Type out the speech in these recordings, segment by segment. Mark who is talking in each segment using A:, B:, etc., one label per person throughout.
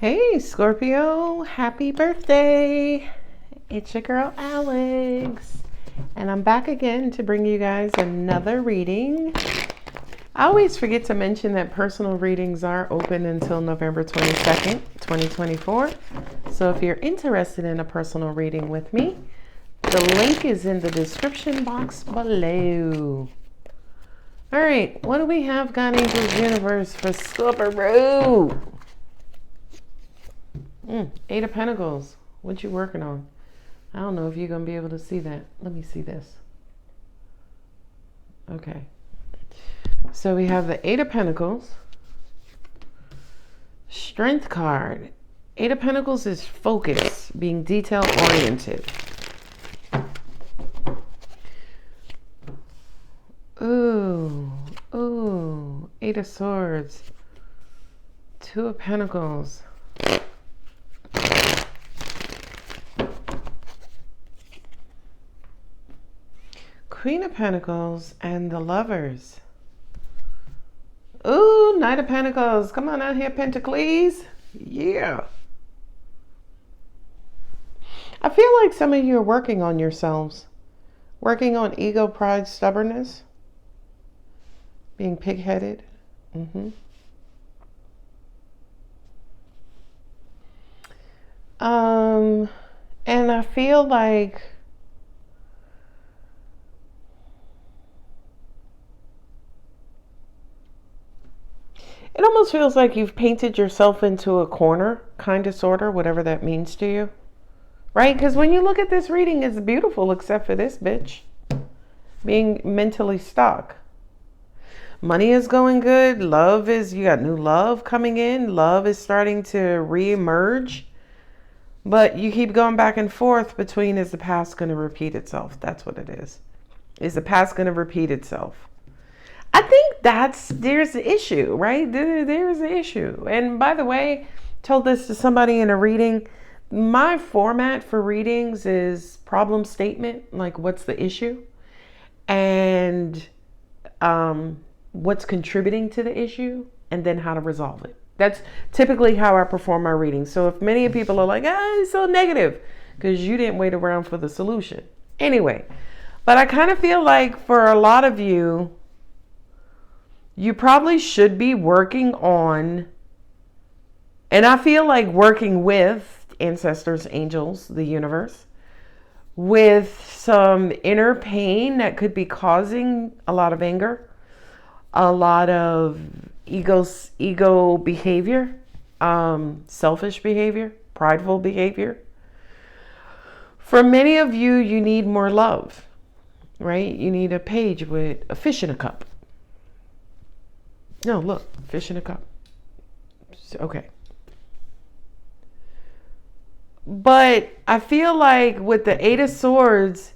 A: Hey Scorpio, happy birthday! It's your girl Alex, and I'm back again to bring you guys another reading. I always forget to mention that personal readings are open until November 22nd, 2024. So if you're interested in a personal reading with me, the link is in the description box below. All right, what do we have, God Angels Universe, for Scorpio? Eight of Pentacles. What you working on? I don't know if you're going to be able to see that. Let me see this. Okay. So we have the Eight of Pentacles. Strength card. Eight of Pentacles is focus, being detail oriented. Ooh. Eight of Swords. Two of Pentacles. Queen of Pentacles and the Lovers. Ooh, Knight of Pentacles. Come on out here, Pentacles. Yeah. I feel like some of you are working on yourselves. Working on ego, pride, stubbornness. Being pig-headed. And I feel like it almost feels like you've painted yourself into a corner, kind of, sort of, whatever that means to you. Right? Because when you look at this reading, it's beautiful except for this bitch being mentally stuck. Money is going good. Love is, you got new love coming in. Love is starting to re-emerge. But you keep going back and forth between, is the past going to repeat itself? That's what it is. Is the past going to repeat itself? I think there's the issue, right? There's the issue. And by the way, told this to somebody in a reading. My format for readings is problem statement, like what's the issue? And what's contributing to the issue, and then how to resolve it. That's typically how I perform my readings. So if many people are like, it's so negative, because you didn't wait around for the solution. Anyway, but I kind of feel like for a lot of you, you probably should be working on, and I feel like working with ancestors, angels, the universe, with some inner pain that could be causing a lot of anger, a lot of ego behavior, selfish behavior, prideful behavior. For many of you, you need more love, right? You need a page with a fish in a cup. No, look, fish in a cup. Okay. But I feel like with the Eight of Swords,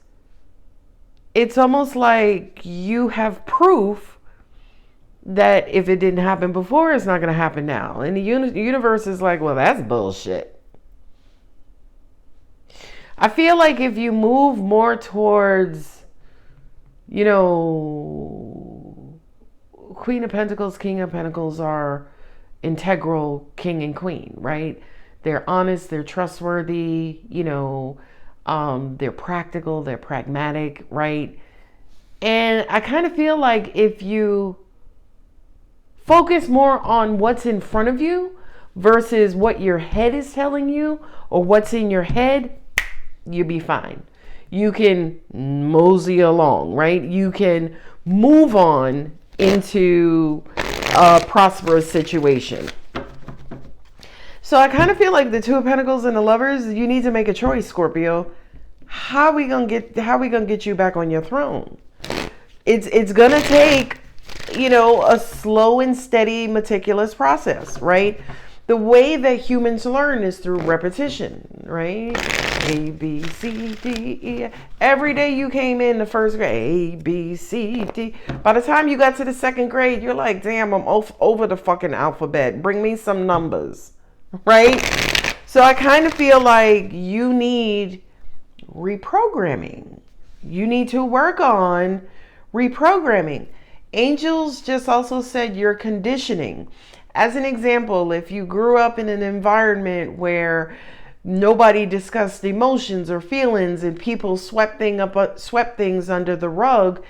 A: it's almost like you have proof that if it didn't happen before, it's not going to happen now. And the universe is like, well, that's bullshit. I feel like if you move more towards, Queen of Pentacles, King of Pentacles are integral king and queen, right? They're honest, they're trustworthy, they're practical, they're pragmatic, right? And I kind of feel like if you focus more on what's in front of you versus what your head is telling you or what's in your head, you'll be fine. You can mosey along, right? You can move on into a prosperous situation. So I kind of feel like the Two of Pentacles and the Lovers, you need to make a choice, Scorpio. How are we gonna get you back on your throne? It's gonna take, a slow and steady, meticulous process, right? The way that humans learn is through repetition, right? A, B, C, D, E. Every day you came in the first grade, A, B, C, D. By the time you got to the second grade, you're like, damn, I'm over the fucking alphabet. Bring me some numbers, right? So I kind of feel like you need reprogramming. You need to work on reprogramming. Angels just also said you're conditioning. As an example, if you grew up in an environment where nobody discussed emotions or feelings and people swept things under the rug,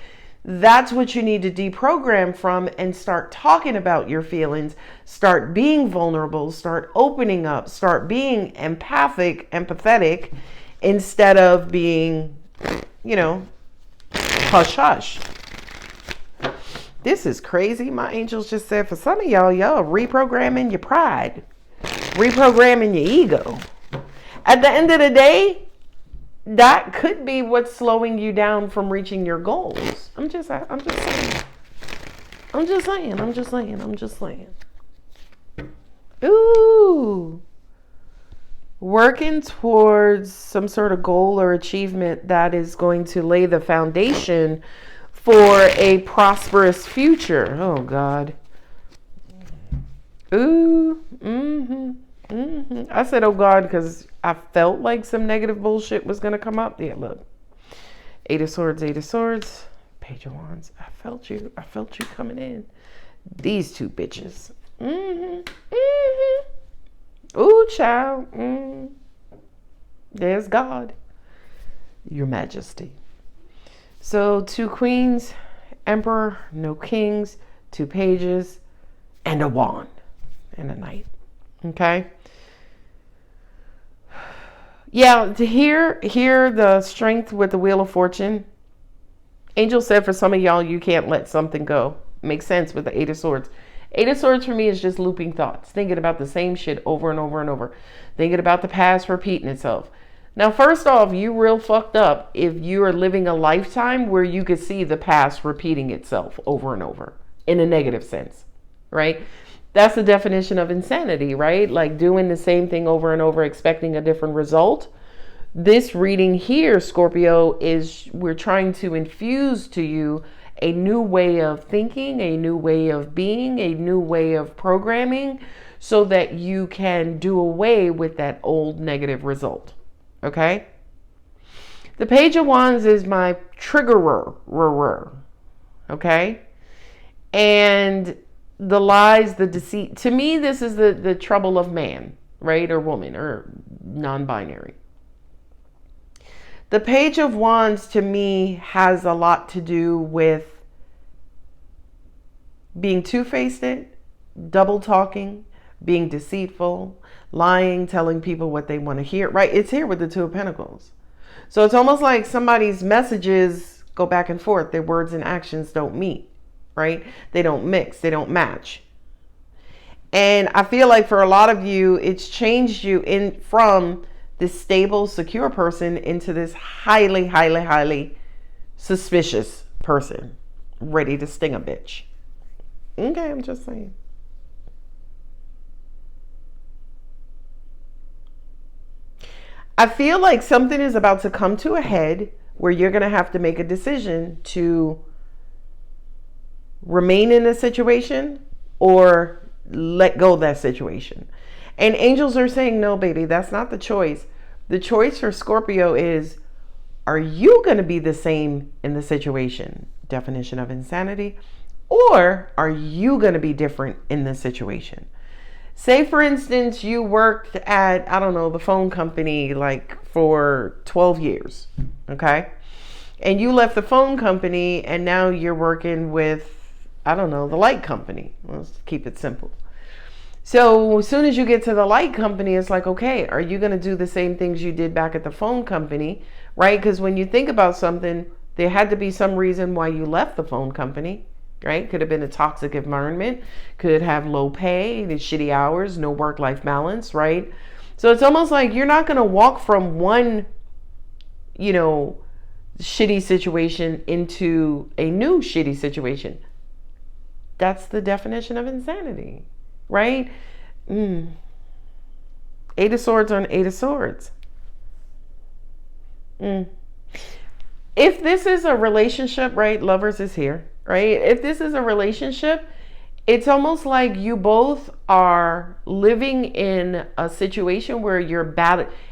A: that's what you need to deprogram from and start talking about your feelings, start being vulnerable, start opening up, start being empathetic, instead of being, hush hush. This is crazy. My angels just said for some of y'all are reprogramming your pride, reprogramming your ego. At the end of the day, that could be what's slowing you down from reaching your goals. I'm just saying. Ooh. Working towards some sort of goal or achievement that is going to lay the foundation for a prosperous future. Oh, God. Ooh. I said, oh, God, because I felt like some negative bullshit was going to come up. Yeah, look. Eight of Swords, Page of Wands. I felt you coming in. These two bitches. Ooh, child. There's God. Your Majesty. So 2 queens, emperor, no kings, 2 pages, and a wand, and a knight. Okay? Yeah, to hear the strength with the Wheel of Fortune. Angel said for some of y'all, you can't let something go. Makes sense with the 8 of Swords. 8 of Swords for me is just looping thoughts, thinking about the same shit over and over and over, thinking about the past repeating itself. Now, first off, you real fucked up if you are living a lifetime where you could see the past repeating itself over and over in a negative sense, right? That's the definition of insanity, right? Like doing the same thing over and over, expecting a different result. This reading here, Scorpio, is we're trying to infuse to you a new way of thinking, a new way of being, a new way of programming, so that you can do away with that old negative result. Okay? The Page of Wands is my triggerer. Okay? And the lies, the deceit. To me, this is the trouble of man, right? Or woman, or non-binary. The Page of Wands, to me, has a lot to do with being two-faced, double talking, being deceitful, lying, telling people what they want to hear, right? It's here with the 2 of Pentacles. So it's almost like somebody's messages go back and forth. Their words and actions don't meet, right? They don't mix. They don't match. And I feel like for a lot of you, it's changed you from this stable, secure person into this highly, highly, highly suspicious person, ready to sting a bitch. Okay, I'm just saying. I feel like something is about to come to a head where you're going to have to make a decision to remain in a situation or let go of that situation. And angels are saying, no, baby, that's not the choice. The choice for Scorpio is, are you going to be the same in the situation? Definition of insanity. Or are you going to be different in the situation? Say, for instance, you worked at, I don't know, the phone company like for 12 years. Okay. And you left the phone company and now you're working with, I don't know, the light company. Let's keep it simple. So as soon as you get to the light company, it's like, okay, are you going to do the same things you did back at the phone company, right? Because when you think about something, there had to be some reason why you left the phone company, right? Could have been a toxic environment, could have low pay, shitty hours, no work-life balance, right? So it's almost like you're not going to walk from one, shitty situation into a new shitty situation. That's the definition of insanity. Right? 8 of Swords on 8 of Swords. If this is a relationship, right? Lovers is here, right? If this is a relationship, it's almost like you both are living in a situation where you're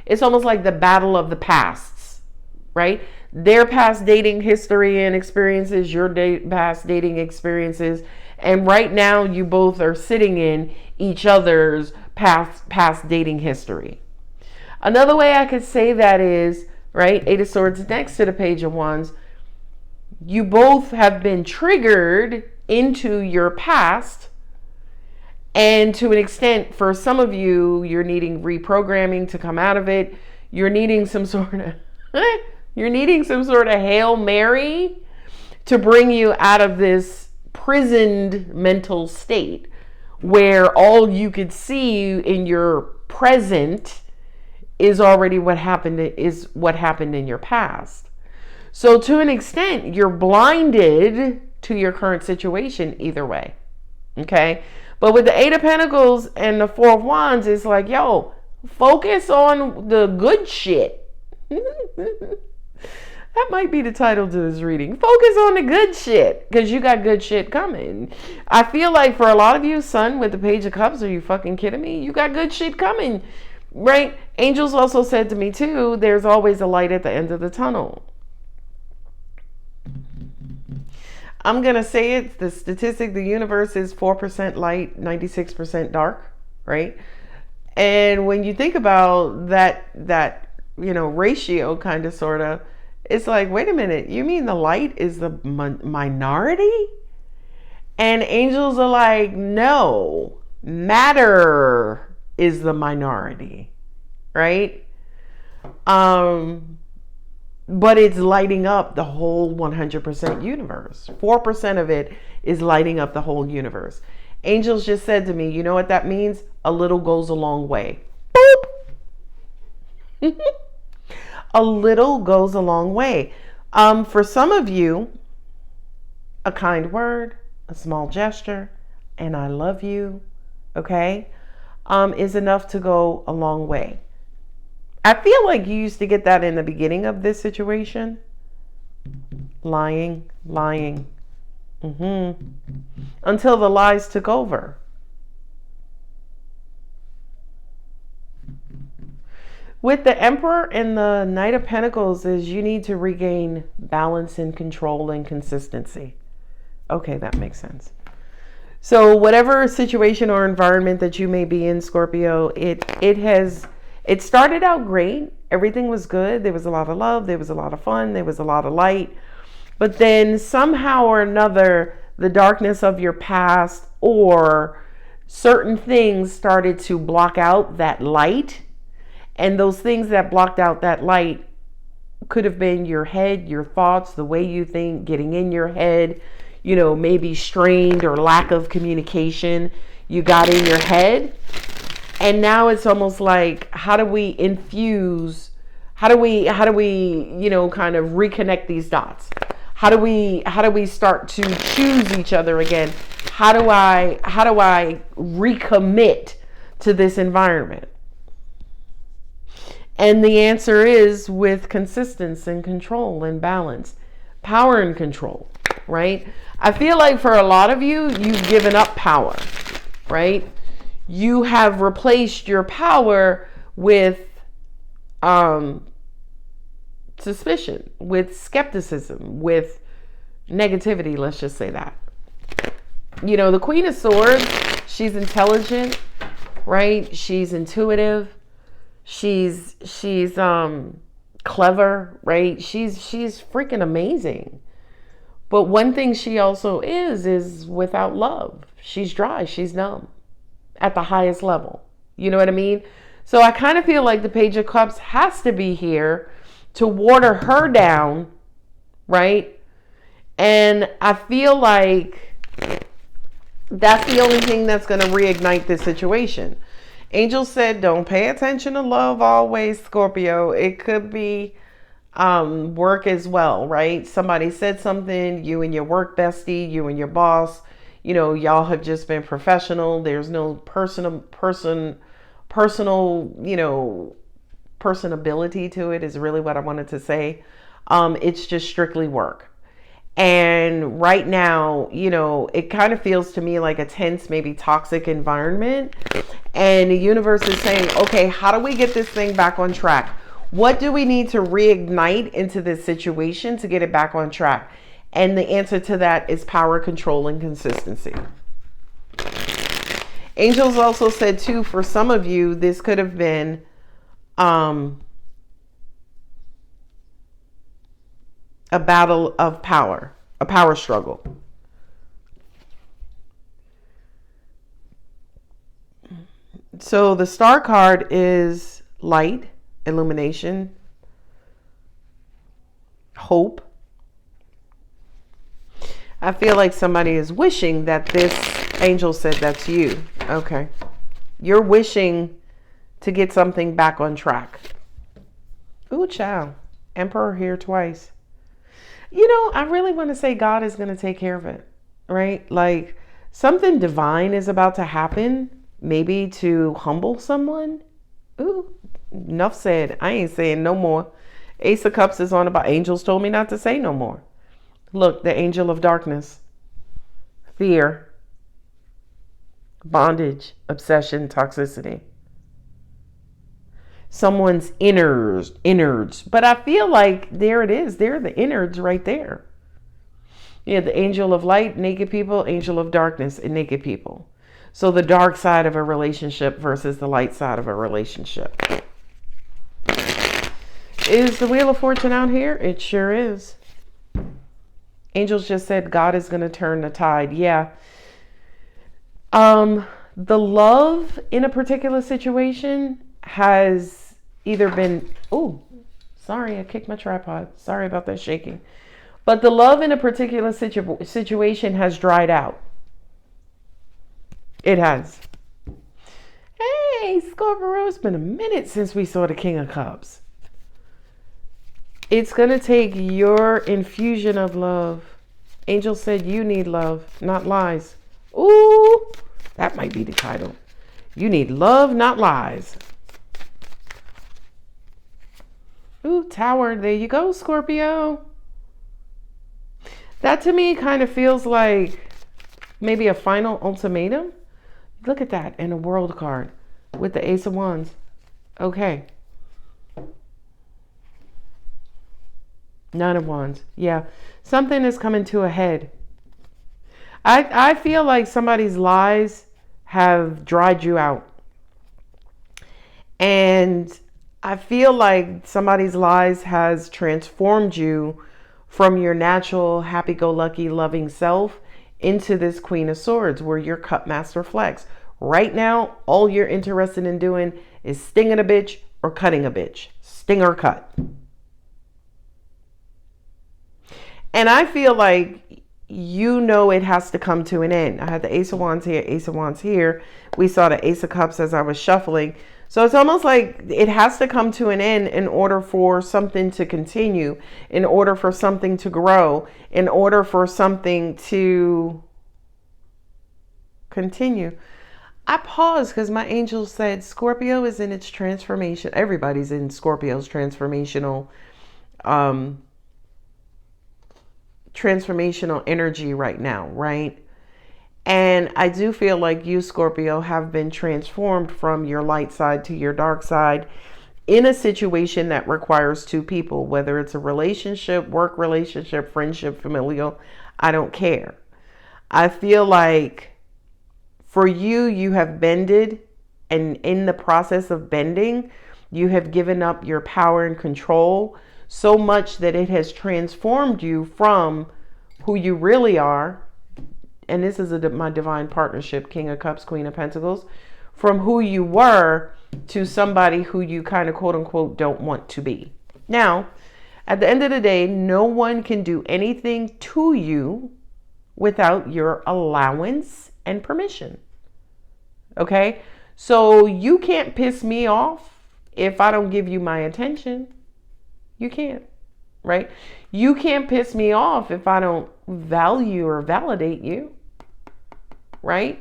A: it's almost like the battle of the pasts, right? Their past dating history and experiences, your past dating experiences, And right now you both are sitting in each other's past dating history. Another way I could say that is, right, Eight of Swords next to the Page of Wands, you both have been triggered into your past. And to an extent, for some of you, you're needing reprogramming to come out of it. You're needing some sort of Hail Mary to bring you out of this prisoned mental state where all you could see in your present is already what happened in your past. So to an extent, you're blinded to your current situation either way. Okay? But with the Eight of Pentacles and the Four of Wands, it's like, yo, focus on the good shit. That might be the title to this reading. Focus on the good shit, because you got good shit coming. I feel like for a lot of you, Sun, with the Page of Cups, are you fucking kidding me? You got good shit coming, right? Angels also said to me, too, there's always a light at the end of the tunnel. I'm going to say it, the statistic, the universe is 4% light, 96% dark, right? And when you think about that, ratio kind of, sort of, it's like, wait a minute, you mean the light is the minority? And angels are like, no, matter is the minority, right? But it's lighting up the whole 100% universe. 4% of it is lighting up the whole universe. Angels just said to me, you know what that means? A little goes a long way. Boop. A little goes a long way. For some of you, a kind word, a small gesture, and I love you, okay, is enough to go a long way. I feel like you used to get that in the beginning of this situation. Lying. Until the lies took over. With the Emperor and the Knight of Pentacles is you need to regain balance and control and consistency. Okay, that makes sense. So whatever situation or environment that you may be in, Scorpio, it started out great. Everything was good. There was a lot of love. There was a lot of fun. There was a lot of light. But then somehow or another, the darkness of your past or certain things started to block out that light. And those things that blocked out that light could have been your head, your thoughts, the way you think, getting in your head, maybe strained or lack of communication. You got in your head. And now it's almost like, how do we kind of reconnect these dots? How do we start to choose each other again? How do I recommit to this environment? And the answer is with consistency and control and balance, power and control, right? I feel like for a lot of you, you've given up power, right? You have replaced your power with suspicion, with skepticism, with negativity, let's just say that. The Queen of Swords, she's intelligent, right? She's intuitive. She's clever, right? She's freaking amazing. But one thing she also is without love. She's dry, she's numb at the highest level. You know what I mean? So I kind of feel like the Page of Cups has to be here to water her down, right? And I feel like that's the only thing that's going to reignite this situation. Angel said, don't pay attention to love always, Scorpio. It could be work as well, right? Somebody said something, you and your work bestie, you and your boss, y'all have just been professional. There's no personability to it is really what I wanted to say. It's just strictly work. And right now, it kind of feels to me like a tense, maybe toxic environment. And the universe is saying, okay, how do we get this thing back on track? What do we need to reignite into this situation to get it back on track? And the answer to that is power, control, and consistency. Angels also said too, for some of you, this could have been a battle of power, a power struggle. So the star card is light, illumination, hope. I feel like somebody is wishing that this angel said that's you. Okay. You're wishing to get something back on track. Ooh, child. Emperor here twice. You know, I really want to say God is going to take care of it, right? Like something divine is about to happen, maybe to humble someone. Ooh, enough said. I ain't saying no more. Ace of Cups is on about angels told me not to say no more. Look, the angel of darkness, fear, bondage, obsession, toxicity. Someone's innards. But I feel like there it is. They're the innards right there. Yeah, the angel of light, naked people, angel of darkness, and naked people. So the dark side of a relationship versus the light side of a relationship. Is the Wheel of Fortune out here? It sure is. Angels just said God is going to turn the tide. Yeah. The love in a particular situation has either been, oh, sorry, I kicked my tripod. Sorry about that shaking. But the love in a particular situation has dried out. It has. Hey, Scorpio, it's been a minute since we saw the King of Cups. It's going to take your infusion of love. Angel said you need love, not lies. Ooh, that might be the title. You need love, not lies. Ooh, Tower. There you go, Scorpio. That to me kind of feels like maybe a final ultimatum. Look at that in a world card with the Ace of Wands. Okay. Nine of Wands. Yeah. Something is coming to a head. I feel like somebody's lies have dried you out. And I feel like somebody's lies has transformed you from your natural happy-go-lucky loving self into this Queen of Swords where you're cut master flex. Right now, all you're interested in doing is stinging a bitch or cutting a bitch. Sting or cut. And I feel like you know it has to come to an end. I had the Ace of Wands here, Ace of Wands here. We saw the Ace of Cups as I was shuffling. So it's almost like it has to come to an end in order for something to continue, in order for something to grow, in order for something to continue. I paused because my angel said Scorpio is in its transformation. Everybody's in Scorpio's transformational energy right now, right? And I do feel like you, Scorpio, have been transformed from your light side to your dark side in a situation that requires two people, whether it's a relationship, work relationship, friendship, familial, I don't care. I feel like for you, you have bended, and in the process of bending, you have given up your power and control so much that it has transformed you from who you really are. And this is my divine partnership, King of Cups, Queen of Pentacles, from who you were to somebody who you kind of quote unquote don't want to be. Now, at the end of the day, no one can do anything to you without your allowance and permission. Okay? So you can't piss me off if I don't give you my attention. You can't, right? You can't piss me off if I don't value or validate you, right?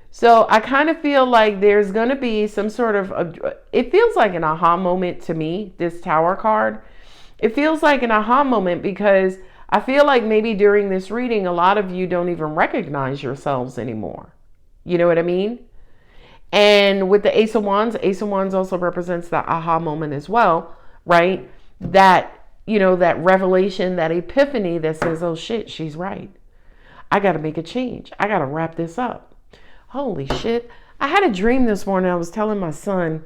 A: So I kind of feel like there's going to be some sort of, it feels like an aha moment to me, this Tower card. It feels like an aha moment because I feel like maybe during this reading, a lot of you don't even recognize yourselves anymore. You know what I mean? And with the Ace of Wands also represents the aha moment as well, right? That that revelation, that epiphany that says, oh shit, she's right. I got to make a change. I got to wrap this up. Holy shit. I had a dream this morning. I was telling my son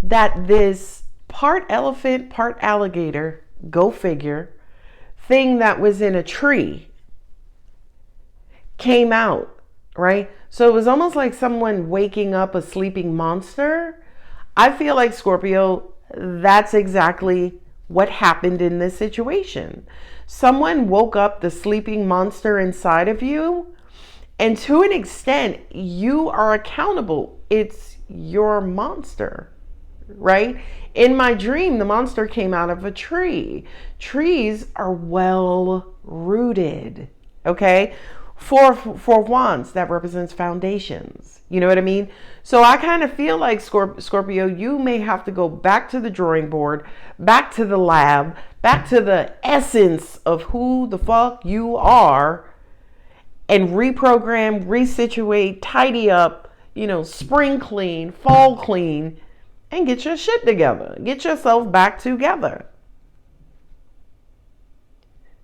A: that this part elephant, part alligator, go figure, thing that was in a tree came out, right? So it was almost like someone waking up a sleeping monster. I feel like, Scorpio, that's exactly what happened in this situation. Someone woke up the sleeping monster inside of you, and to an extent, you are accountable. It's your monster, right? In my dream, the monster came out of a tree. Trees are well rooted, okay? Four wands, that represents foundations. You know what I mean? So I kind of feel like, Scorpio, you may have to go back to the drawing board, back to the lab, back to the essence of who the fuck you are, and reprogram, resituate, tidy up, spring clean, fall clean, and get your shit together. Get yourself back together.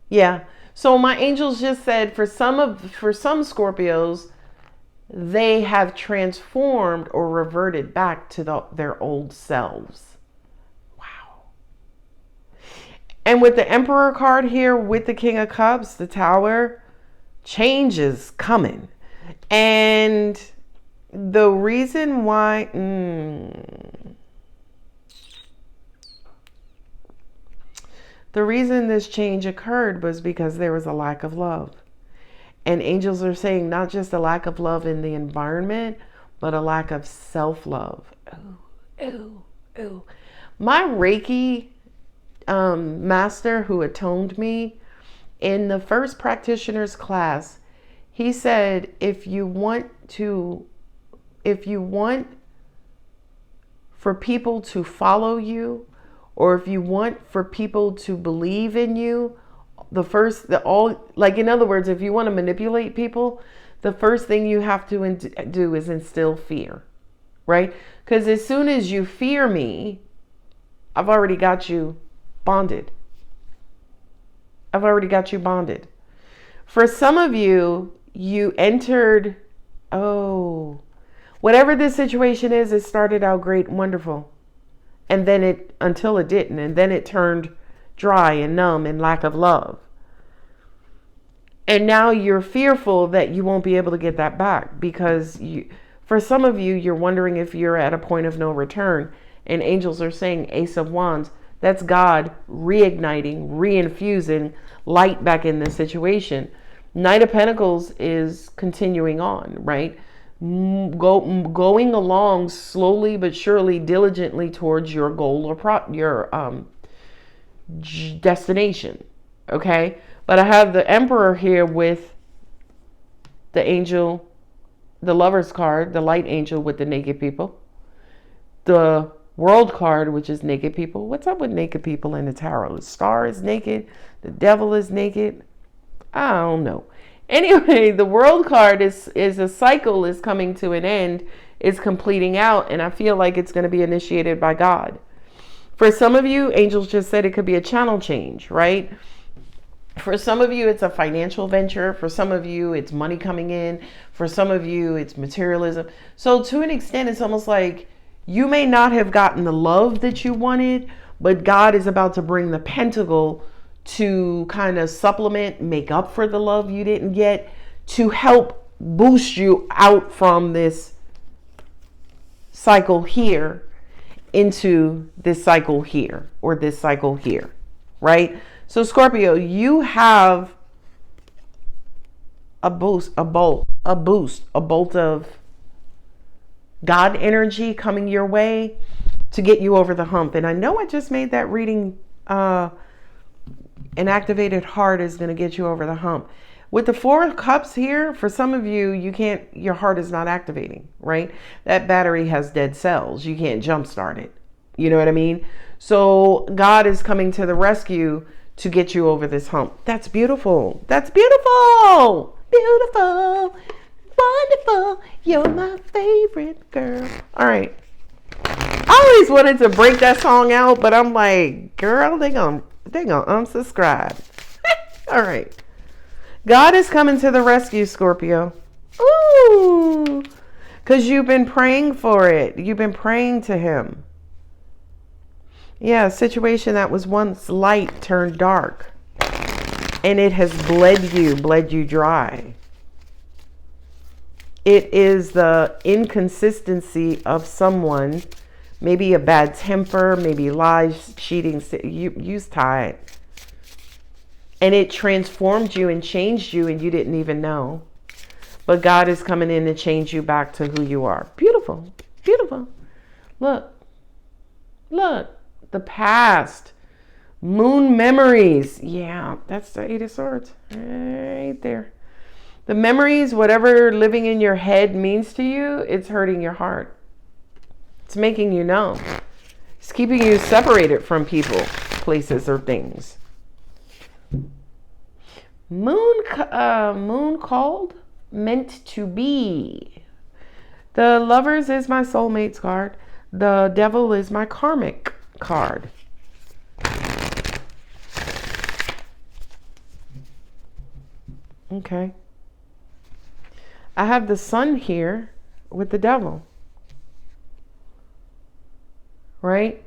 A: Yeah. So my angels just said for some Scorpios, they have transformed or reverted back to their old selves. Wow. And with the Emperor card here, with the King of Cups, the Tower, change is coming. And the reason why... The reason this change occurred was because there was a lack of love. And angels are saying not just a lack of love in the environment, but a lack of self-love. Ooh. My Reiki master who atoned me, in the first practitioner's class, he said, if you want for people to follow you, or if you want for people to believe in you, in other words, if you want to manipulate people, the first thing you have to do is instill fear, right? Because as soon as you fear me, I've already got you bonded. For some of you, you entered, whatever this situation is, it started out great and wonderful. And then until it didn't. And then it turned dry and numb and lack of love. And now you're fearful that you won't be able to get that back, because for some of you, you're wondering if you're at a point of no return. And angels are saying, Ace of Wands, that's God reigniting, reinfusing light back in this situation. Knight of Pentacles is continuing on, right? Going along slowly but surely, diligently towards your goal or your destination. Okay, but I have the Emperor here with the angel, the Lover's card, the light angel with the naked people, the World card, which is naked people. What's up with naked people in the tarot? The Star is naked, the Devil is naked. I don't know. Anyway, the World card is a cycle is coming to an end, is completing out, and I feel like it's going to be initiated by God. For some of you, angels just said it could be a channel change, right? For some of you, it's a financial venture. For some of you, it's money coming in. For some of you, it's materialism. So to an extent, it's almost like you may not have gotten the love that you wanted, but God is about to bring the pentacle to kind of supplement, make up for the love you didn't get, to help boost you out from this cycle here into this cycle here, or this cycle here, right? So Scorpio, you have a bolt of God energy coming your way to get you over the hump. And I know I just made that reading, an activated heart is going to get you over the hump. With the Four of Cups here, for some of you, your heart is not activating, right? That battery has dead cells. You can't jumpstart it. You know what I mean? So God is coming to the rescue to get you over this hump. That's beautiful. That's beautiful. Beautiful. Wonderful. You're my favorite girl. All right. Oh, always wanted to break that song out, but I'm like, girl, they gonna unsubscribe. All right. God is coming to the rescue, Scorpio. Ooh. Because you've been praying for it. You've been praying to him. Yeah, a situation that was once light turned dark. And it has bled you dry. It is the inconsistency of someone, maybe a bad temper, maybe lies, cheating. You's tired. And it transformed you and changed you and you didn't even know. But God is coming in to change you back to who you are. Beautiful. Beautiful. Look. Look. The past. Moon memories. Yeah, that's the Eight of Swords. Right there. The memories, whatever living in your head means to you, it's hurting your heart. It's making you numb. It's keeping you separated from people, places, or things. Moon called, meant to be. The Lovers is my soulmates card. The Devil is my karmic card. Okay. I have the Sun here with the Devil. Right?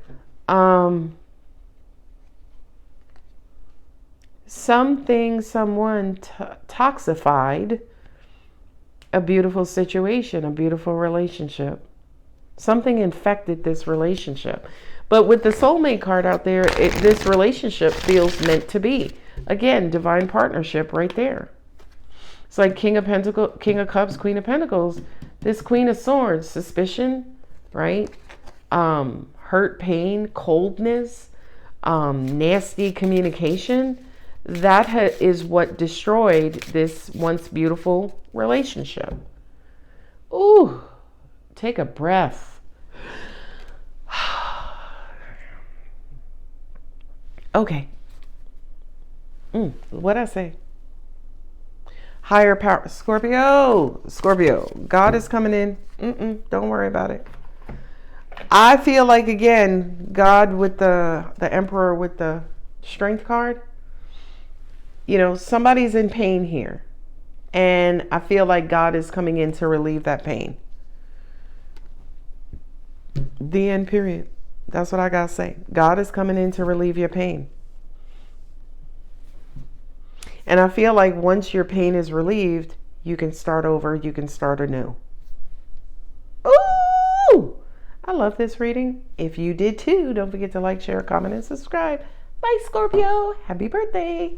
A: Someone toxified a beautiful situation, a beautiful relationship. Something infected this relationship. But with the soulmate card out there, this relationship feels meant to be. Again, divine partnership right there. It's like King of Pentacles, King of Cups, Queen of Pentacles. This Queen of Swords, suspicion, right? Hurt, pain, coldness, nasty communication. That is what destroyed this once beautiful relationship. Ooh, take a breath. Okay. What'd I say? Higher power. Scorpio. God is coming in. Don't worry about it. I feel like, again, God with the Emperor with the Strength card. You know, somebody's in pain here. And I feel like God is coming in to relieve that pain. The end, period. That's what I gotta say. God is coming in to relieve your pain. And I feel like once your pain is relieved, you can start over, you can start anew. Ooh! I love this reading. If you did too, don't forget to like, share, comment, and subscribe. Bye, Scorpio. Happy birthday.